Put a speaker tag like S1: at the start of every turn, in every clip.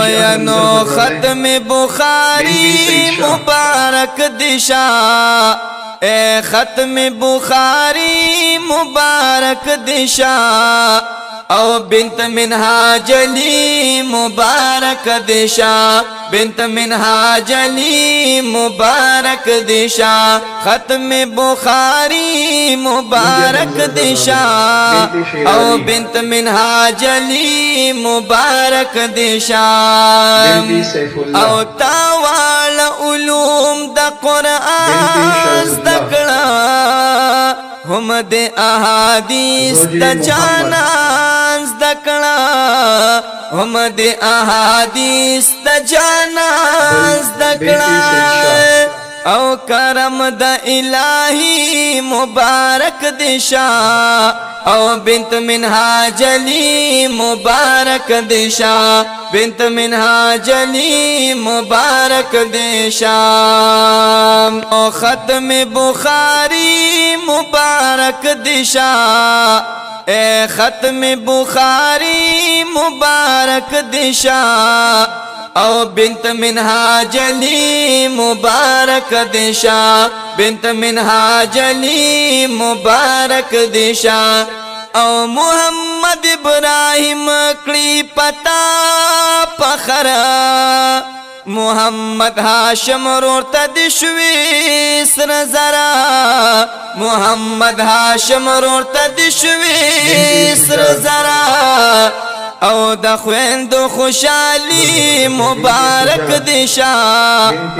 S1: وینو ختم بخاری مبارک دشا اے ختم بخاری مبارک دشا او بنت منہاج علی مبارک دشا بنت منہاج علی مبارک دشا ختم بخاری مبارک دشا او بنت منہاج علی مبارک دشا او تاوال علوم دا قرآن دکڑا ہم دے احادیث دا جانان دکڑا ہم دے احادیث دا جانان دکڑا او کرم دا الہی مبارک دشا او بنت منہاج علی مبارک دشا بنت منہاج علی مبارک دشا او ختم بخاری مبارک دشا اے ختم بخاری مبارک دشا او بنت منہاج علی مبارک دشا بنت منہاج علی مبارک دشا او محمد ابراہیم کڑی پتا پخرا محمد ہاشم رورتا دشوی سر زرا محمد ہاشم رورتا دشوی سر زرا او د خویندو خوشالی مبارک دشا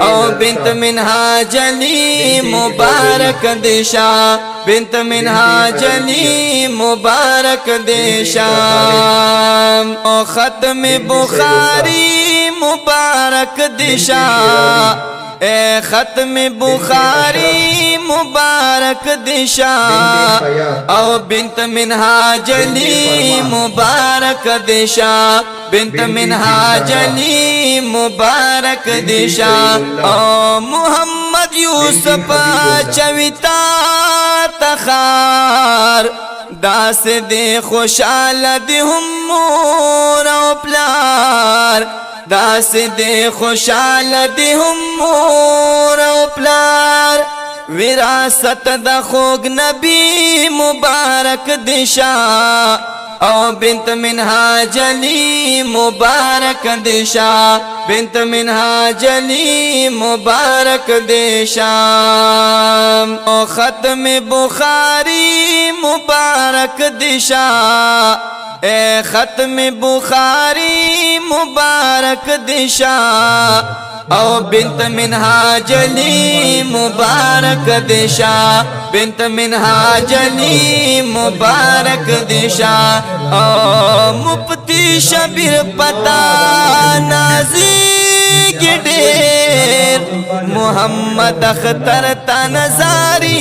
S1: او بنت منہاج علی مبارک دشا بنت منہاج علی مبارک دشا او ختم بخاری مبارک دشا اے ختم بخاری مبارک دشا او بنت منہاج علی مبارک دشا بنت منہاج علی مبارک دشا او محمد یوسف چویتا تخار داس دے خوشال دی ہم مور او پلار داس دے خوشال دی ہم مور او پلار وراثت دا خوگ نبی مبارک دشا او بنت منہاج علی مبارک دشا بنت منہاج علی مبارک دشا او ختم بخاری مبارک دشا اے ختم بخاری مبارک دشا او بنت منہاج علی مبارک دشا بنت منہاج علی مبارک دشا او مفتی شبیر پتا نازی گڈیر محمد اختر تنزاری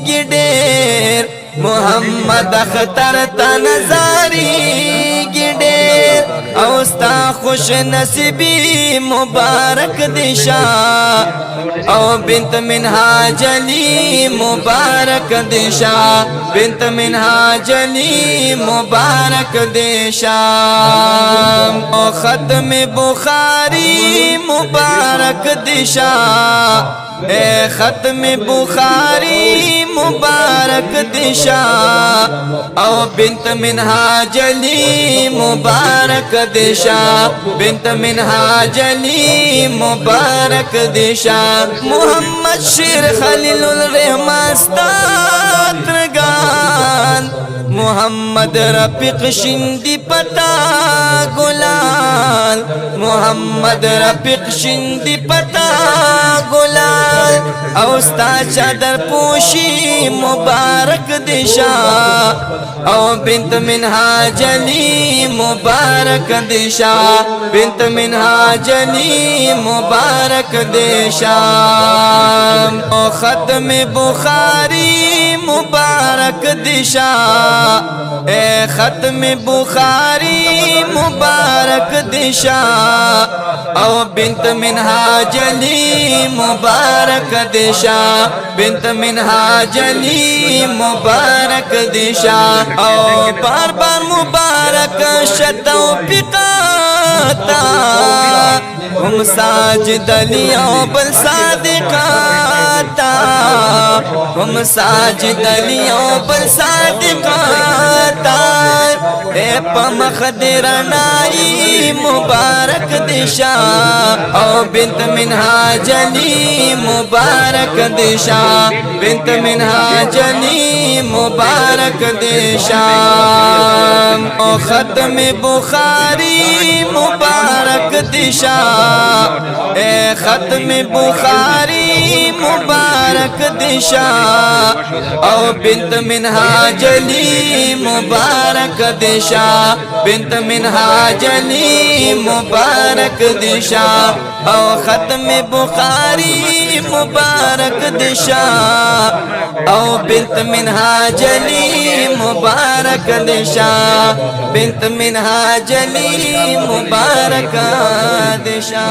S1: گڈیر محمد اختر تنزاری گڈیر اوستا خوش نصیبی مبارک دشا او بنت منہاج علی مبارک دشا بنت منہاج علی مبارک دشا او ختم بخاری مبارک دشا اے ختم بخاری مبارک دشا او بنت منہاج علی مبارک دشا بنت منہاج علی مبارک دشا محمد شیر خلیل الرحمن ستاترگان محمد رفیق شندی پتا گلال محمد رفیق شندی پتا گلال اوستا چادر پوشی مبارک دشا او بنت منہاج علی مبارک دشا بنت منہاج علی مبارک دشا او ختم بخاری مبارک دشا اے ختم بخاری مبارک دشا او بنت منہاج علی مبارک دشا بنت منہاج علی مبارک دشا او بار بار مبارک شتو پقات تا هم ساجد علی او بل صادقاتا هم ساجد علی او بل صادقاتا اے پمخ درنائی مبارک دشا او بنت منہاج علی مبارک دشا بنت منہاج علی مبارک دشا او ختم بخاری مبارک دشا اے ختم بخاری مبارک دشا او بنت منہاج علی مبارک دشا بنت منہاج علی مبارک دشا او ختم بخاری مبارک دشا او بنت منہاج علی مبارک دشا بنت منہاج علی مبارک دشا